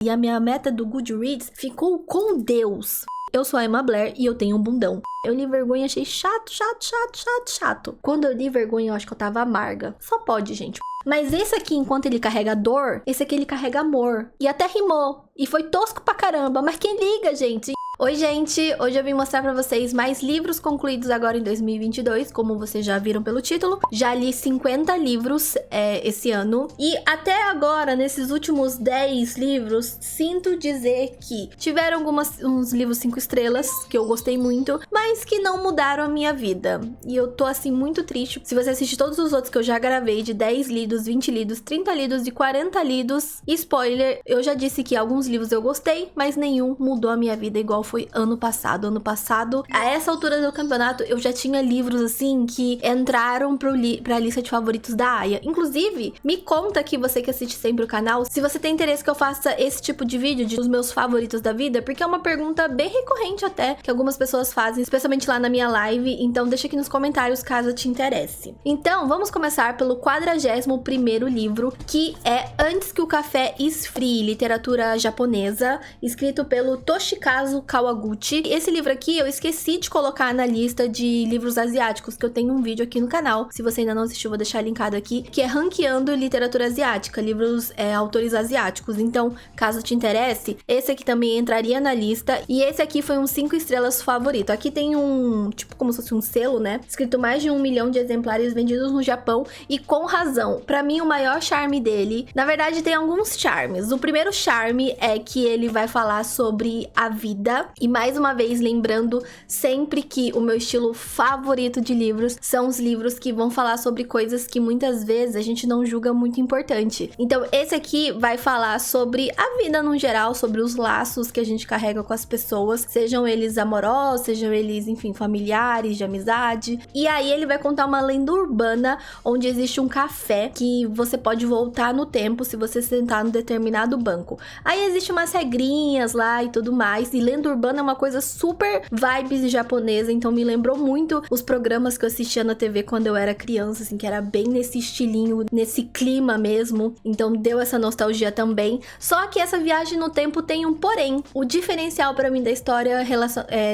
E a minha meta do Goodreads ficou com Deus. Eu sou a Emma Blair e eu tenho um bundão. Eu li Vergonha, achei chato. Quando eu li Vergonha, eu acho que eu tava amarga. Só pode, gente. Mas esse aqui, enquanto ele carrega dor, esse aqui ele carrega amor. E até rimou. E foi tosco pra caramba, mas quem liga, gente? Oi, gente! Hoje eu vim mostrar pra vocês mais livros concluídos agora em 2022, como vocês já viram pelo título. Já li 50 livros esse ano. E até agora, nesses últimos 10 livros, sinto dizer que tiveram uns livros 5 estrelas, que eu gostei muito, mas que não mudaram a minha vida. E eu tô, assim, muito triste. Se você assistir todos os outros que eu já gravei, de 10 lidos, 20 lidos, 30 lidos e 40 lidos, spoiler, eu já disse que alguns livros eu gostei, mas nenhum mudou a minha vida igual foi ano passado. Ano passado, a essa altura do campeonato, eu já tinha livros, assim, que entraram pra lista de favoritos da Aya. Inclusive, me conta aqui, você que assiste sempre o canal, se você tem interesse que eu faça esse tipo de vídeo dos meus favoritos da vida, porque é uma pergunta bem recorrente até, que algumas pessoas fazem, especialmente lá na minha live, então deixa aqui nos comentários caso te interesse. Então, vamos começar pelo 41º livro, que é Antes que o Café Esfrie, literatura japonesa, escrito pelo Toshikazu Kawaguchi. Esse livro aqui eu esqueci de colocar na lista de livros asiáticos, que eu tenho um vídeo aqui no canal. Se você ainda não assistiu, vou deixar linkado aqui, que é Ranqueando Literatura Asiática, livros autores asiáticos. Então, caso te interesse, esse aqui também entraria na lista. E esse aqui foi um 5 estrelas favorito. Aqui tem um, tipo, como se fosse um selo, né? Escrito mais de 1 milhão de exemplares vendidos no Japão, e com razão. Pra mim, o maior charme dele, na verdade, tem alguns charmes. O primeiro charme é que ele vai falar sobre a vida. E mais uma vez, lembrando sempre que o meu estilo favorito de livros são os livros que vão falar sobre coisas que muitas vezes a gente não julga muito importante. Então, esse aqui vai falar sobre a vida no geral, sobre os laços que a gente carrega com as pessoas, sejam eles amorosos, sejam eles, enfim, familiares, de amizade. E aí ele vai contar uma lenda urbana onde existe um café que você pode voltar no tempo se você sentar no determinado banco. Aí existe umas regrinhas lá e tudo mais, e lenda urbana é uma coisa super vibes japonesa, então me lembrou muito os programas que eu assistia na TV quando eu era criança, assim, que era bem nesse estilinho, nesse clima mesmo, então deu essa nostalgia também. Só que essa viagem no tempo tem um porém. O diferencial pra mim da história,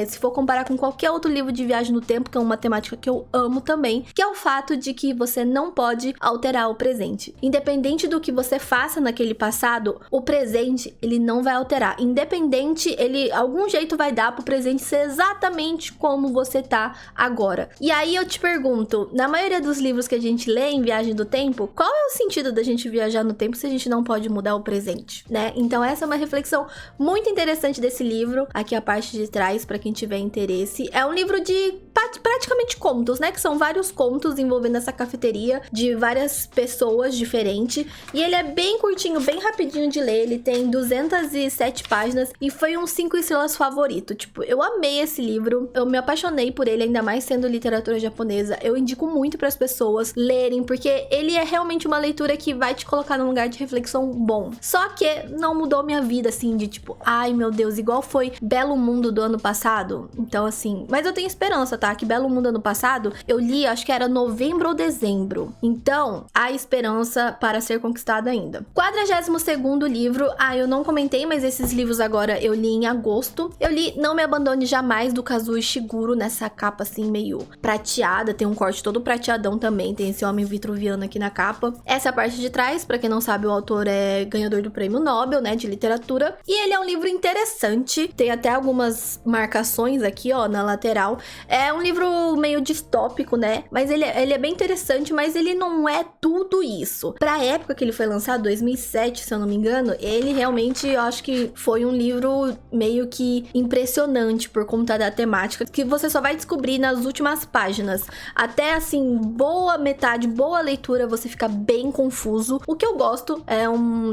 se for comparar com qualquer outro livro de viagem no tempo, que é uma temática que eu amo também, que é o fato de que você não pode alterar o presente. Independente do que você faça naquele passado, o presente, ele não vai alterar. Independente, algum jeito vai dar pro presente ser exatamente como você tá agora. E aí eu te pergunto, na maioria dos livros que a gente lê em Viagem do Tempo, qual é o sentido da gente viajar no tempo se a gente não pode mudar o presente, né? Então essa é uma reflexão muito interessante desse livro, aqui a parte de trás pra quem tiver interesse. É um livro de praticamente contos, né? Que são vários contos envolvendo essa cafeteria de várias pessoas diferentes. E ele é bem curtinho, bem rapidinho de ler. Ele tem 207 páginas e foi um 5 estrelas favorito. Tipo, eu amei esse livro. Eu me apaixonei por ele, ainda mais sendo literatura japonesa. Eu indico muito para as pessoas lerem, porque ele é realmente uma leitura que vai te colocar num lugar de reflexão bom. Só que não mudou minha vida, assim, de tipo, ai meu Deus, igual foi Belo Mundo do ano passado. Então, assim, mas eu tenho esperança, tá? Que Belo Mundo ano passado, eu li, acho que era novembro ou dezembro. Então, há esperança para ser conquistada ainda. 42º livro, eu não comentei, mas esses livros agora eu li em agosto. Eu li Não Me Abandone Jamais, do Kazuo Ishiguro, nessa capa assim meio prateada, tem um corte todo prateadão também, tem esse homem vitruviano aqui na capa. Essa é a parte de trás, pra quem não sabe, o autor é ganhador do prêmio Nobel, né, de literatura. E ele é um livro interessante, tem até algumas marcações aqui, ó, na lateral. É um livro meio distópico, né, mas ele é bem interessante, mas ele não é tudo isso. Pra época que ele foi lançado, 2007, se eu não me engano, ele realmente, eu acho que foi um livro meio que impressionante por conta da temática, que você só vai descobrir nas últimas páginas. Até, assim, boa metade, boa leitura, você fica bem confuso. O que eu gosto,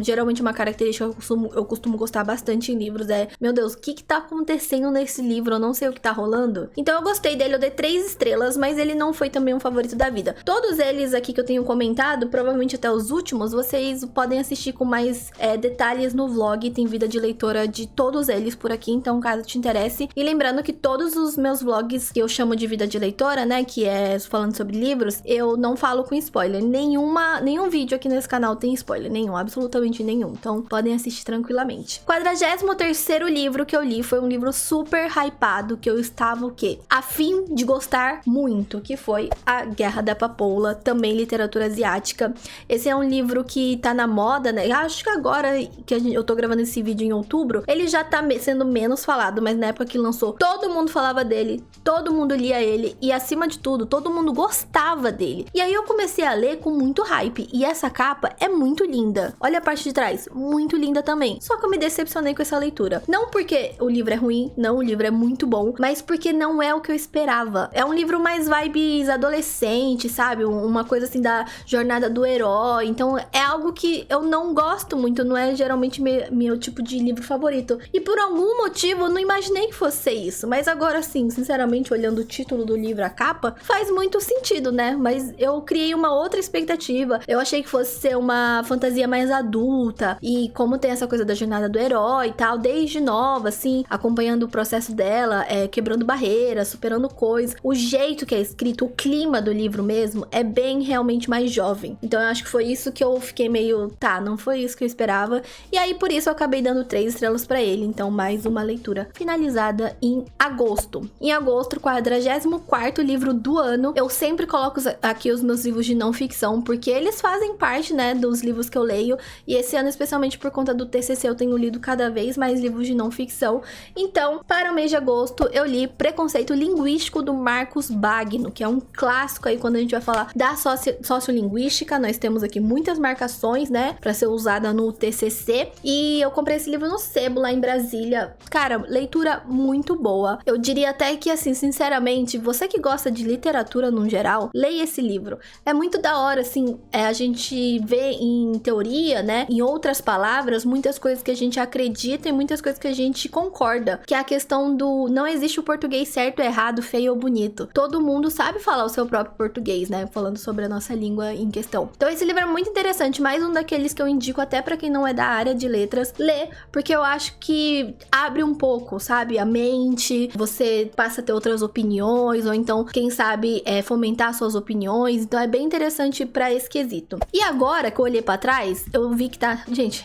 geralmente uma característica que eu costumo gostar bastante em livros, meu Deus, o que tá acontecendo nesse livro? Eu não sei o que tá rolando. Então eu gostei dele, ele eu dei 3 estrelas, mas ele não foi também um favorito da vida. Todos eles aqui que eu tenho comentado, provavelmente até os últimos, vocês podem assistir com mais detalhes no vlog. Tem vida de leitora de todos eles por aqui, então caso te interesse. E lembrando que todos os meus vlogs que eu chamo de vida de leitora, né, que é falando sobre livros, eu não falo com spoiler. Nenhum vídeo aqui nesse canal tem spoiler, nenhum, absolutamente nenhum. Então podem assistir tranquilamente. 43º livro que eu li foi um livro super hypado, que eu estava o quê? A fim de gostar muito, que foi A Guerra da Papoula, também literatura asiática. Esse é um livro que tá na moda, né? Acho que agora que eu tô gravando esse vídeo em outubro, ele já tá sendo menos falado, mas na época que lançou, todo mundo falava dele, todo mundo lia ele e, acima de tudo, todo mundo gostava dele. E aí eu comecei a ler com muito hype, e essa capa é muito linda. Olha a parte de trás, muito linda também. Só que eu me decepcionei com essa leitura. Não porque o livro é ruim, não, o livro é muito bom, mas porque não é o que eu esperava. É um livro mais vibes adolescente, sabe? Uma coisa assim da jornada do herói. Então é algo que eu não gosto muito, não é geralmente meu tipo de livro favorito. E por algum motivo eu não imaginei que fosse isso. Mas agora sim, sinceramente, olhando o título do livro, a capa, faz muito sentido, né? Mas eu criei uma outra expectativa. Eu achei que fosse ser uma fantasia mais adulta. E como tem essa coisa da jornada do herói e tal, desde nova, assim, acompanhando o processo dela, quebrando barreiras, superando coisas. O jeito que é escrito, o clima do livro mesmo, é bem realmente mais jovem. Então eu acho que foi isso que eu fiquei meio, tá, não foi isso que eu esperava. E aí por isso eu acabei dando 3 estrelas pra ele. Então mais uma leitura finalizada em agosto. Em agosto, 44º livro do ano. Eu sempre coloco aqui os meus livros de não ficção, porque eles fazem parte, né, dos livros que eu leio. E esse ano, especialmente por conta do TCC, eu tenho lido cada vez mais livros de não ficção. Então, para o mês de agosto, eu li Preconceito Linguístico, do Marcos Bagno, que é um clássico aí quando a gente vai falar da sociolinguística. Nós temos aqui muitas marcações, né, para ser usada no TCC. E eu comprei esse livro no Sebo, lá em Brasília. Cara, leitura muito boa. Eu diria até que, assim, sinceramente, você que gosta de literatura no geral, leia esse livro. É muito da hora, assim, a gente vê em teoria, né, em outras palavras, muitas coisas que a gente acredita e muitas coisas que a gente concorda. Que é a questão do não existe o português certo, errado, feio ou bonito. Todo mundo sabe falar o seu próprio português, né, falando sobre a nossa língua em questão. Então esse livro é muito interessante, mais um daqueles que eu indico até pra quem não é da área de letras, ler, porque eu acho que abre um pouco, sabe, a mente, você passa a ter outras opiniões, ou então, quem sabe, fomentar suas opiniões. Então é bem interessante pra esse quesito. E agora que eu olhei pra trás, eu vi que tá... Gente,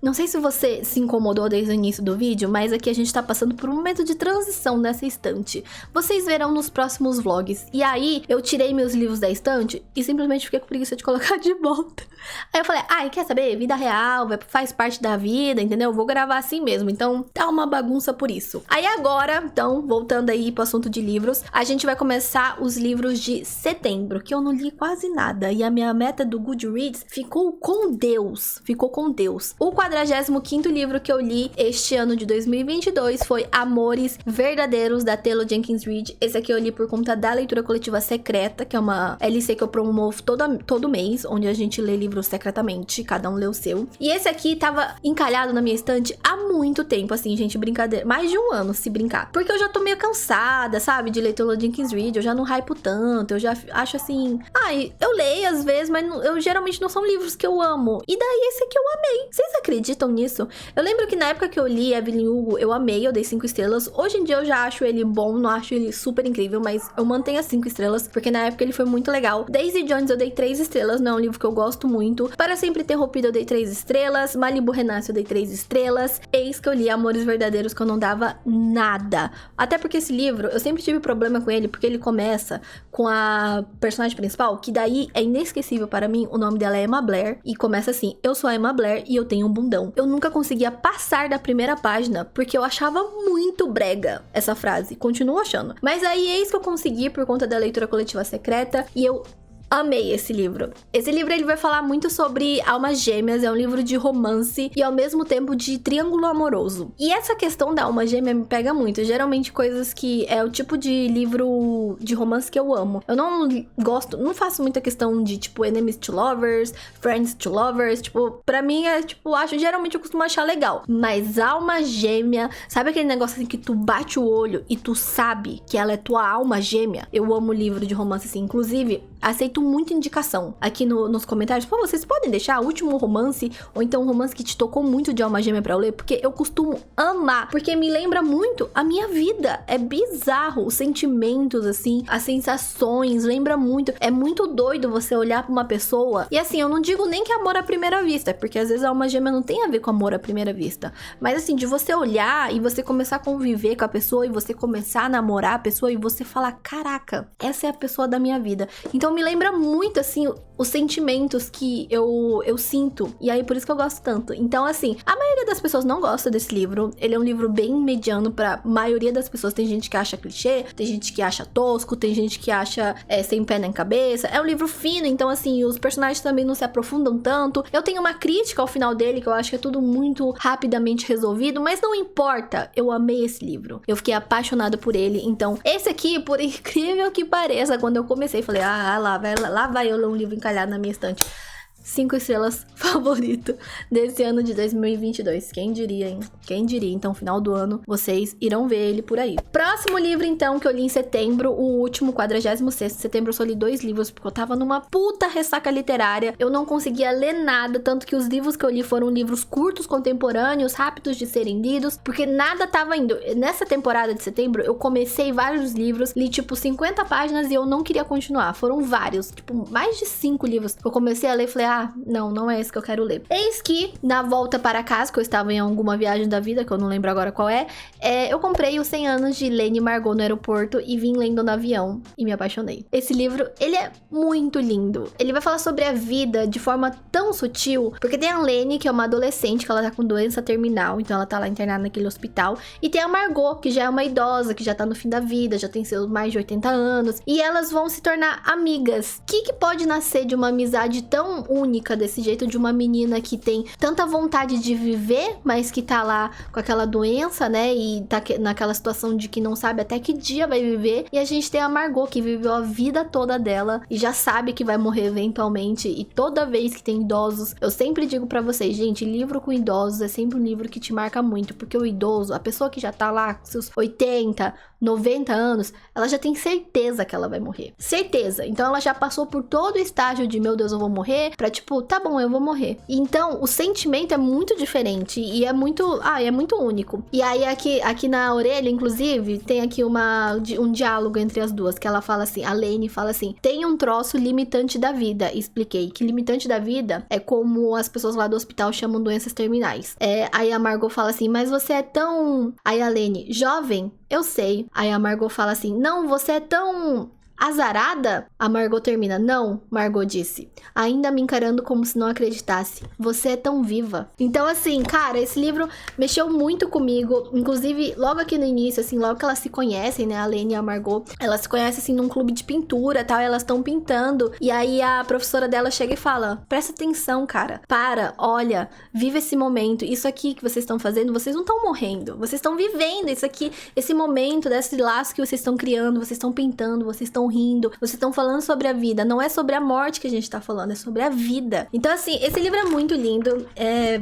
não sei se você se incomodou desde o início do vídeo, mas aqui a gente tá passando por um momento de transição nessa estante. Vocês verão nos próximos vlogs. E aí, eu tirei meus livros da estante e simplesmente fiquei com preguiça de colocar de volta. Aí eu falei, ai, quer saber? Vida real, faz parte da vida, entendeu? Vou gravar assim mesmo, então tá uma bagunça por isso. Aí agora, então, voltando aí pro assunto de livros, a gente vai começar os livros de setembro, que eu não li quase nada, e a minha meta do Goodreads ficou com Deus, O 45º livro que eu li este ano de 2022 foi Amores Verdadeiros, da Taylor Jenkins Reid. Esse aqui eu li por conta da Leitura Coletiva Secreta, que é uma LC que eu promovo todo mês, onde a gente lê livros secretamente, cada um lê o seu. E esse aqui tava encalhado na minha estante há muito tempo, assim, gente, brincadeira, mais de um ano, se brincar. Porque eu já tô meio cansada, sabe, de ler Taylor Jenkins Reid, eu já não hypo tanto, eu já acho assim... Ai, eu leio às vezes, mas eu geralmente não são livros que eu amo. E daí esse aqui eu amei. Vocês acreditam nisso? Eu lembro que na época que eu li Evelyn Hugo, eu amei, eu dei 5 estrelas. Hoje em dia eu já acho ele bom, não acho ele super incrível, mas eu mantenho as 5 estrelas, porque na época ele foi muito legal. Daisy Jones eu dei 3 estrelas, não é um livro que eu gosto muito. Para Sempre Interrompido eu dei 3 estrelas. Malibu Renasce eu dei 3 estrelas. Eis que eu li Amores Verdadeiros, que eu não dava nada. Até porque esse livro, eu sempre tive problema com ele, porque ele começa com a personagem principal, que daí é inesquecível para mim, o nome dela é Emma Blair, e começa assim, eu sou a Emma Blair e eu tenho um bundão. Eu nunca conseguia passar da primeira página, porque eu achava muito brega essa frase, continuo achando. Mas aí eis que eu consegui por conta da Leitura Coletiva Secreta, e eu Amei esse livro. Esse livro ele vai falar muito sobre almas gêmeas, é um livro de romance e ao mesmo tempo de triângulo amoroso. E essa questão da alma gêmea me pega muito, geralmente coisas que é o tipo de livro de romance que eu amo. Eu não gosto, não faço muita questão de tipo enemies to lovers, friends to lovers, tipo, pra mim é tipo, geralmente eu costumo achar legal. Mas alma gêmea, sabe aquele negócio assim que tu bate o olho e tu sabe que ela é tua alma gêmea? Eu amo livro de romance assim, inclusive aceito muita indicação aqui nos comentários. Pô, vocês podem deixar o último romance, ou então um romance que te tocou muito de alma gêmea pra eu ler, porque eu costumo amar, porque me lembra muito a minha vida. É bizarro, os sentimentos, assim, as sensações, lembra muito. É muito doido você olhar pra uma pessoa, e assim, eu não digo nem que é amor à primeira vista, porque às vezes a alma gêmea não tem a ver com amor à primeira vista, mas assim, de você olhar e você começar a conviver com a pessoa, e você começar a namorar a pessoa, e você falar, caraca, essa é a pessoa da minha vida. Então me lembra muito, assim, os sentimentos que eu sinto. E aí, por isso que eu gosto tanto. Então, assim, a maioria das pessoas não gosta desse livro. Ele é um livro bem mediano pra maioria das pessoas. Tem gente que acha clichê, tem gente que acha tosco, tem gente que acha sem pé nem cabeça. É um livro fino, então, assim, os personagens também não se aprofundam tanto. Eu tenho uma crítica ao final dele, que eu acho que é tudo muito rapidamente resolvido, mas não importa. Eu amei esse livro. Eu fiquei apaixonada por ele. Então, esse aqui, por incrível que pareça, quando eu comecei, falei, lá vai eu ler um livro encalhado na minha estante. 5 estrelas favorito desse ano de 2022. Quem diria, hein? Quem diria? Então, final do ano, vocês irão ver ele por aí. Próximo livro, então, que eu li em setembro, o último, 46º de setembro, eu só li 2 livros, porque eu tava numa puta ressaca literária. Eu não conseguia ler nada, tanto que os livros que eu li foram livros curtos, contemporâneos, rápidos de serem lidos, porque nada tava indo. Nessa temporada de setembro, eu comecei vários livros, li tipo 50 páginas e eu não queria continuar. Foram vários, tipo, mais de 5 livros que eu comecei a ler e falei, não é esse que eu quero ler. Eis que, na volta para casa, que eu estava em alguma viagem da vida, que eu não lembro agora qual eu comprei os 100 anos de Lene Margot no aeroporto e vim lendo no avião e me apaixonei. Esse livro, ele é muito lindo. Ele vai falar sobre a vida de forma tão sutil, porque tem a Lene, que é uma adolescente, que ela tá com doença terminal, então ela tá lá internada naquele hospital, e tem a Margot, que já é uma idosa, que já tá no fim da vida, já tem seus mais de 80 anos, e elas vão se tornar amigas. O que pode nascer de uma amizade tão única desse jeito, de uma menina que tem tanta vontade de viver, mas que tá lá com aquela doença, né, e tá naquela situação de que não sabe até que dia vai viver, e a gente tem a Margot, que viveu a vida toda dela e já sabe que vai morrer eventualmente, e toda vez que tem idosos, eu sempre digo pra vocês, gente, livro com idosos é sempre um livro que te marca muito, porque o idoso, a pessoa que já tá lá com seus 80, 90 anos, ela já tem certeza que ela vai morrer. Certeza. Então ela já passou por todo o estágio de, meu Deus, eu vou morrer, pra tipo, tá bom, eu vou morrer. Então, o sentimento é muito diferente e é muito único. E aí, aqui na orelha, inclusive, tem aqui um diálogo entre as duas, que ela fala assim, a Lene fala assim, tem um troço limitante da vida. Expliquei que limitante da vida é como as pessoas lá do hospital chamam doenças terminais. Aí a Margot fala assim, mas você é tão... Aí a Lene, jovem? Eu sei. Aí a Margot fala assim, não, você é tão... azarada? A Margot termina. Não, Margot disse, ainda me encarando como se não acreditasse. Você é tão viva. Então, assim, cara, esse livro mexeu muito comigo. Inclusive, logo aqui no início, assim, logo que elas se conhecem, né, a Lene e a Margot, elas se conhecem, assim, num clube de pintura, tal, e elas estão pintando. E aí a professora dela chega e fala, presta atenção, cara. Para, olha, vive esse momento. Isso aqui que vocês estão fazendo, vocês não estão morrendo. Vocês estão vivendo isso aqui, esse momento, desse laço que vocês estão criando, vocês estão pintando, vocês estão rindo, vocês estão falando sobre a vida, não é sobre a morte que a gente tá falando, é sobre a vida. Então, assim, esse livro é muito lindo,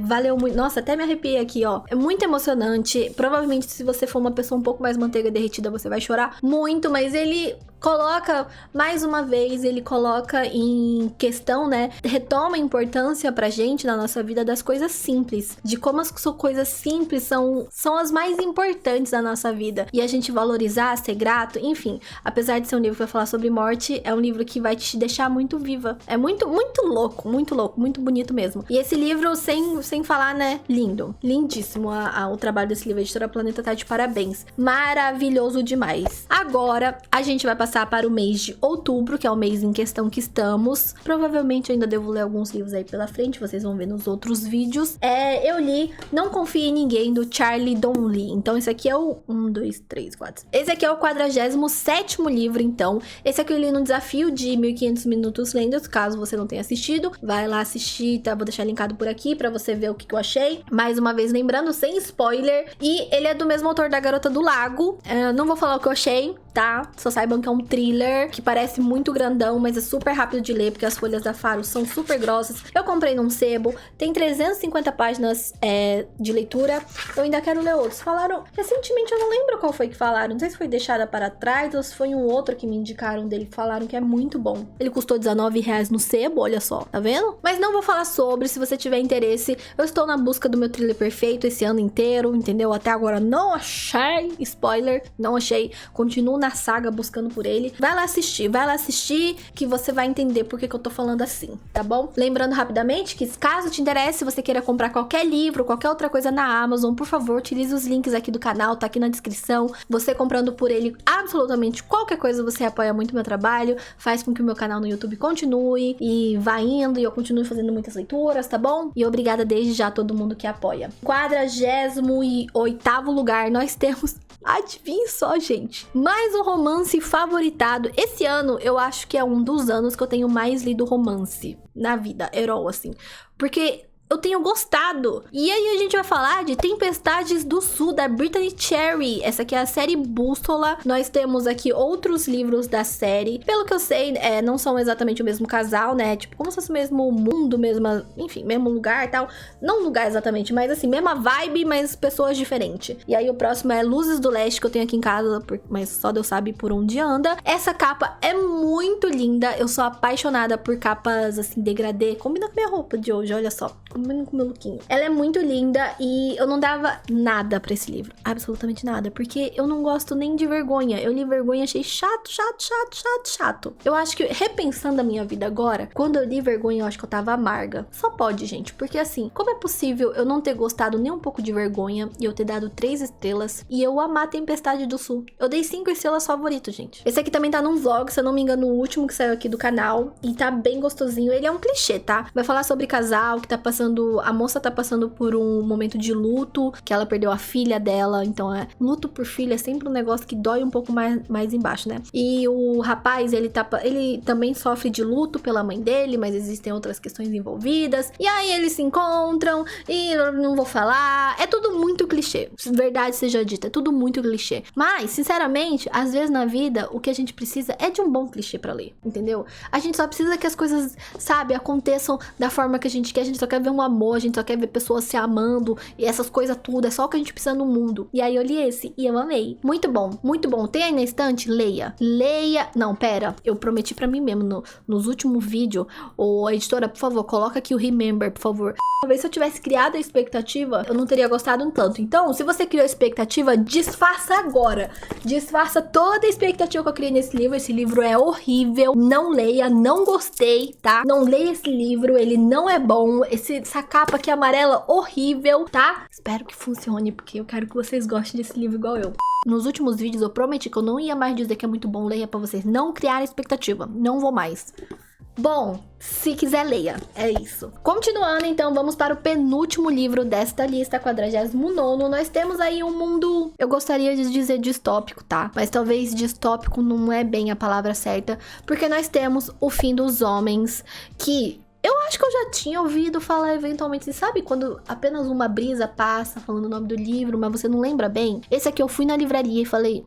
valeu muito, nossa, até me arrepiei aqui, ó, é muito emocionante, provavelmente se você for uma pessoa um pouco mais manteiga derretida, você vai chorar muito, mas ele coloca, mais uma vez, ele coloca em questão, né, retoma a importância pra gente na nossa vida das coisas simples, de como as coisas simples são as mais importantes da nossa vida, e a gente valorizar, ser grato, enfim, apesar de ser um livro que vai falar sobre morte, é um livro que vai te deixar muito viva, é muito, muito louco, muito bonito mesmo, e esse livro, sem falar, né, lindo, lindíssimo, o trabalho desse livro, a Editora Planeta tá de parabéns, maravilhoso demais. Agora, a gente vai passar passar para o mês de outubro, que é o mês em questão que estamos. Provavelmente eu ainda devo ler alguns livros aí pela frente, vocês vão ver nos outros vídeos. Eu li Não Confie em Ninguém, do Charlie Donnelly. Então esse aqui é o 1, 2, 3, 4. Esse aqui é o 47º livro, então. Esse aqui eu li no desafio de 1500 minutos lendo, caso você não tenha assistido. Vai lá assistir, tá? Vou deixar linkado por aqui pra você ver o que eu achei. Mais uma vez lembrando, sem spoiler. E ele é do mesmo autor da Garota do Lago. Não vou falar o que eu achei, tá? Só saibam que é um thriller que parece muito grandão, mas é super rápido de ler, porque as folhas da Faro são super grossas. Eu comprei num sebo, tem 350 páginas de leitura. Eu ainda quero ler outros. Falaram, recentemente eu não lembro qual foi que falaram, não sei se foi Deixada para Trás ou se foi um outro que me indicaram dele, que falaram que é muito bom. Ele custou R$19 no sebo, olha só, tá vendo? Mas não vou falar sobre, se você tiver interesse. Eu estou na busca do meu thriller perfeito esse ano inteiro, entendeu? Até agora não achei, spoiler, não achei. Continuo na saga buscando por ele. Vai lá assistir que você vai entender por que eu tô falando assim, tá bom? Lembrando rapidamente que caso te interesse, se você queira comprar qualquer livro, qualquer outra coisa na Amazon, por favor, utilize os links aqui do canal, tá aqui na descrição. Você comprando por ele absolutamente qualquer coisa, você apoia muito meu trabalho, faz com que o meu canal no YouTube continue e vá indo e eu continue fazendo muitas leituras, tá bom? E obrigada desde já a todo mundo que apoia. 48º lugar, nós temos, adivinha só, gente, mais um romance favoritado. Esse ano eu acho que é um dos anos que eu tenho mais lido romance na vida, herói, assim, porque eu tenho gostado. E aí a gente vai falar de Tempestades do Sul, da Brittany Cherry. Essa aqui é a série Bússola. Nós temos aqui outros livros da série. Pelo que eu sei, não são exatamente o mesmo casal, né? Tipo, como se fosse o mesmo mundo, enfim, mesmo lugar e tal. Não lugar exatamente, mas assim, mesma vibe, mas pessoas diferentes. E aí o próximo é Luzes do Leste, que eu tenho aqui em casa, mas só Deus sabe por onde anda. Essa capa é muito linda. Eu sou apaixonada por capas, assim, degradê. Combina com minha roupa de hoje, olha só. Combina com meu lookinho. Ela é muito linda e eu não dava nada pra esse livro. Absolutamente nada. Porque eu não gosto nem de vergonha. Eu li vergonha e achei chato. Eu acho que, repensando a minha vida agora, quando eu li vergonha, eu acho que eu tava amarga. Só pode, gente. Porque assim, como é possível eu não ter gostado nem um pouco de vergonha e eu ter dado 3 estrelas e eu amar Tempestade do Sul? Eu dei 5 estrelas favorito, gente. Esse aqui também tá num vlog, se eu não me engano, o último que saiu aqui do canal. E tá bem gostosinho. Ele é um clichê, tá? Vai falar sobre casal que tá passando. A moça tá passando por um momento de luto, que ela perdeu a filha dela, então luto por filha é sempre um negócio que dói um pouco mais embaixo, né? E o rapaz, ele também sofre de luto pela mãe dele, mas existem outras questões envolvidas. E aí eles se encontram e eu não vou falar, é tudo muito clichê. Verdade seja dita, é tudo muito clichê. Mas, sinceramente, às vezes na vida, o que a gente precisa é de um bom clichê pra ler, entendeu? A gente só precisa que as coisas, sabe, aconteçam da forma que a gente só quer ver um amor, a gente só quer ver pessoas se amando e essas coisas tudo, é só o que a gente precisa no mundo. E aí eu li esse e eu amei. Muito bom, muito bom. Tem aí na estante? Leia. Não, pera, eu prometi pra mim mesmo nos últimos vídeos, ô editora, por favor, coloca aqui o Remember, por favor. Talvez se eu tivesse criado a expectativa, eu não teria gostado um tanto. Então, se você criou a expectativa, disfarça agora. Disfarça toda a expectativa que eu criei nesse livro. Esse livro é horrível. Não leia, não gostei, tá? Não leia esse livro, ele não é bom. Essa capa aqui amarela, horrível, tá? Espero que funcione, porque eu quero que vocês gostem desse livro igual eu. Nos últimos vídeos eu prometi que eu não ia mais dizer que é muito bom, leia pra vocês não criarem expectativa. Não vou mais. Bom, se quiser, leia. É isso. Continuando, então, vamos para o penúltimo livro desta lista, 49º. Nós temos aí um mundo, eu gostaria de dizer distópico, tá? Mas talvez distópico não é bem a palavra certa, porque nós temos O Fim dos Homens, que eu acho que eu já tinha ouvido falar eventualmente. Sabe quando apenas uma brisa passa falando o nome do livro, mas você não lembra bem? Esse aqui eu fui na livraria e falei...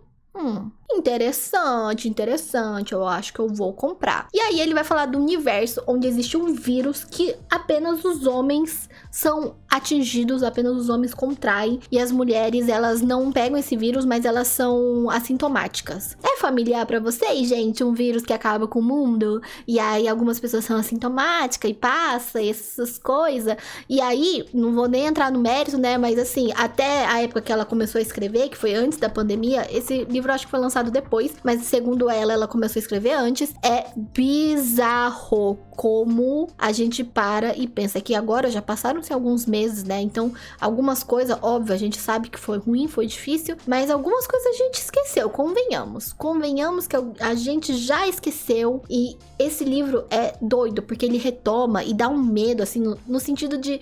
interessante, eu acho que eu vou comprar. E aí ele vai falar do universo onde existe um vírus que apenas os homens são atingidos, apenas os homens contraem, e as mulheres, elas não pegam esse vírus, mas elas são assintomáticas. É familiar pra vocês, gente? Um vírus que acaba com o mundo, e aí algumas pessoas são assintomáticas e passa, e essas coisas. E aí, não vou nem entrar no mérito, né, mas assim, até a época que ela começou a escrever, que foi antes da pandemia, esse livro eu acho que foi lançado lançado depois, mas segundo ela começou a escrever antes. É bizarro como a gente para e pensa que agora já passaram-se alguns meses, né? Então, algumas coisas, óbvio, a gente sabe que foi ruim, foi difícil, mas algumas coisas a gente esqueceu, convenhamos. Convenhamos que a gente já esqueceu, e esse livro é doido, porque ele retoma e dá um medo, assim, no sentido de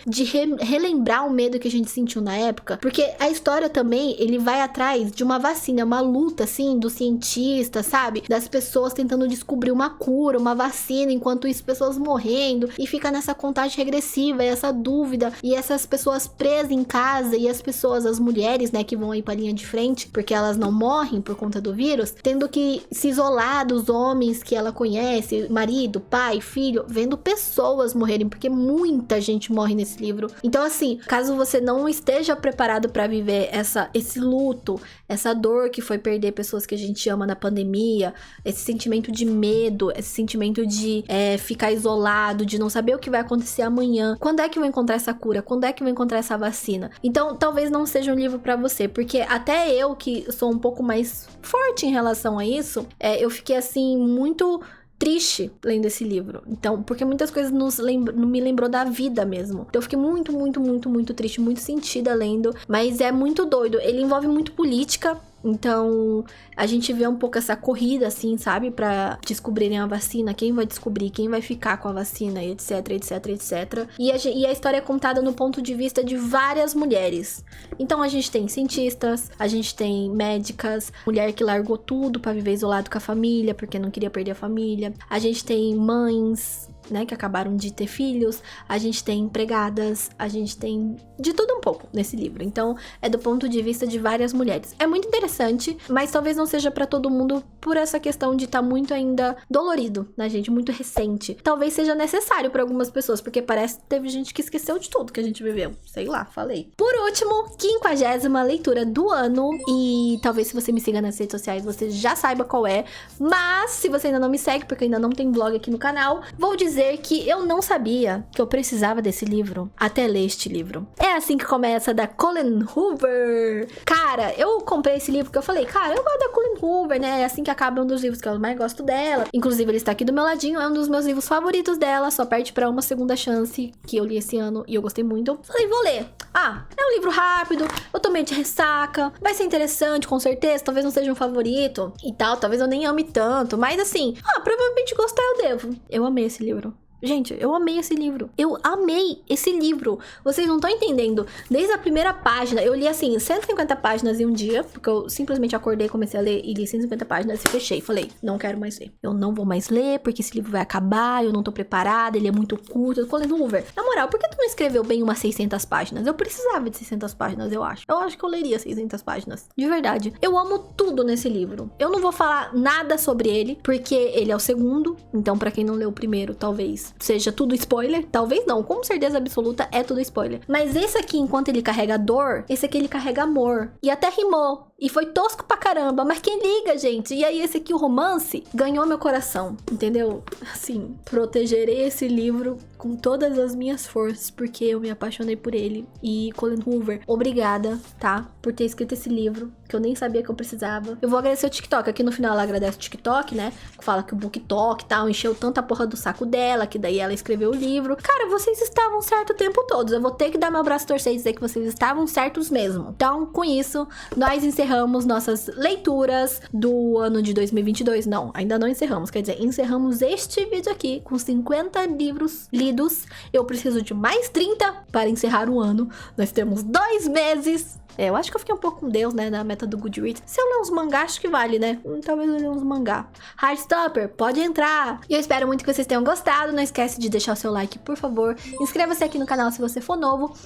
relembrar o medo que a gente sentiu na época, porque a história também, ele vai atrás de uma vacina, uma luta, assim, dos cientistas, sabe? Das pessoas tentando descobrir uma cura, uma vacina, enquanto isso, pessoas morrendo, e fica nessa contagem regressiva, e essa dúvida, e essas pessoas presas em casa, e as pessoas, as mulheres, né, que vão aí pra linha de frente, porque elas não morrem por conta do vírus, tendo que se isolar dos homens que ela conhece, marido, pai, filho, vendo pessoas morrerem, porque muita gente morre nesse livro. Então, assim, caso você não esteja preparado pra viver esse luto, essa dor que foi perder pessoas que a gente ama na pandemia, esse sentimento de medo, esse sentimento de ficar isolado, de não saber o que vai acontecer amanhã, quando é que eu vou encontrar essa cura, quando é que eu vou encontrar essa vacina. Então, talvez não seja um livro pra você, porque até eu, que sou um pouco mais forte em relação a isso, eu fiquei, assim, muito triste lendo esse livro. Então, porque muitas coisas me lembrou da vida mesmo. Então eu fiquei muito, muito, muito, muito triste, muito sentida lendo, mas é muito doido. Ele envolve muito política. Então, a gente vê um pouco essa corrida, assim, sabe? Pra descobrirem a vacina, quem vai descobrir, quem vai ficar com a vacina, etc, etc, etc. E a história é contada no ponto de vista de várias mulheres. Então, a gente tem cientistas, a gente tem médicas, mulher que largou tudo pra viver isolado com a família, porque não queria perder a família. A gente tem mães, né, que acabaram de ter filhos, a gente tem empregadas, a gente tem de tudo um pouco nesse livro. Então, é do ponto de vista de várias mulheres. É muito interessante, mas talvez não seja pra todo mundo por essa questão de estar muito ainda dolorido, né, gente? Muito recente. Talvez seja necessário pra algumas pessoas, porque parece que teve gente que esqueceu de tudo que a gente viveu. Sei lá, falei. Por último, 50ª leitura do ano, e talvez se você me siga nas redes sociais, você já saiba qual é, mas se você ainda não me segue, porque ainda não tem blog aqui no canal, vou dizer que eu não sabia que eu precisava desse livro até ler este livro. É assim que começa, da Colleen Hoover. Cara, eu comprei esse livro porque eu falei, cara, eu gosto da Colleen Hoover, né? É assim que acaba um dos livros que eu mais gosto dela. Inclusive, ele está aqui do meu ladinho, é um dos meus livros favoritos dela, só perde pra Uma Segunda Chance, que eu li esse ano e eu gostei muito. Falei, vou ler. É um livro rápido, eu tô meio de ressaca, vai ser interessante, com certeza, talvez não seja um favorito e tal, talvez eu nem ame tanto, mas assim, provavelmente gostar eu devo. Eu amei esse livro. Gente, eu amei esse livro. Eu amei esse livro. Vocês não estão entendendo. Desde a primeira página, eu li assim, 150 páginas em um dia, porque eu simplesmente acordei, comecei a ler e li 150 páginas e fechei. Falei, não quero mais ler. Eu não vou mais ler, porque esse livro vai acabar, eu não tô preparada, ele é muito curto. Eu falei, Hoover, na moral, por que tu não escreveu bem umas 600 páginas? Eu precisava de 600 páginas, eu acho. Eu acho que eu leria 600 páginas. De verdade. Eu amo tudo nesse livro. Eu não vou falar nada sobre ele, porque ele é o segundo. Então, pra quem não leu o primeiro, talvez seja tudo spoiler, talvez não, com certeza absoluta é tudo spoiler. Mas esse aqui, enquanto ele carrega dor, esse aqui ele carrega amor. E até rimou. E foi tosco pra caramba, mas quem liga, gente? E aí esse aqui, o romance, ganhou meu coração, entendeu? Assim, protegerei esse livro com todas as minhas forças, porque eu me apaixonei por ele. E Colleen Hoover, obrigada, tá? Por ter escrito esse livro, que eu nem sabia que eu precisava. Eu vou agradecer o TikTok, aqui no final ela agradece o TikTok, né? Fala que o BookTok e tal, encheu tanta porra do saco dela, que daí ela escreveu o livro. Cara, vocês estavam certo o tempo todo. Eu vou ter que dar meu braço a torcer e dizer que vocês estavam certos mesmo. Então, com isso, nós encerramos nossas leituras do ano de 2022. Não, ainda não encerramos. Quer dizer, encerramos este vídeo aqui com 50 livros lidos. Eu preciso de mais 30 para encerrar o ano. Nós temos 2 meses. Eu acho que eu fiquei um pouco com Deus, né, na meta do Goodreads. Se eu ler uns mangá, acho que vale, né? Talvez eu ler uns mangá. Heartstopper, pode entrar! E eu espero muito que vocês tenham gostado. Não esquece de deixar o seu like, por favor. Inscreva-se aqui no canal se você for novo.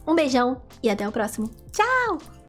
Um beijão e até o próximo. Tchau!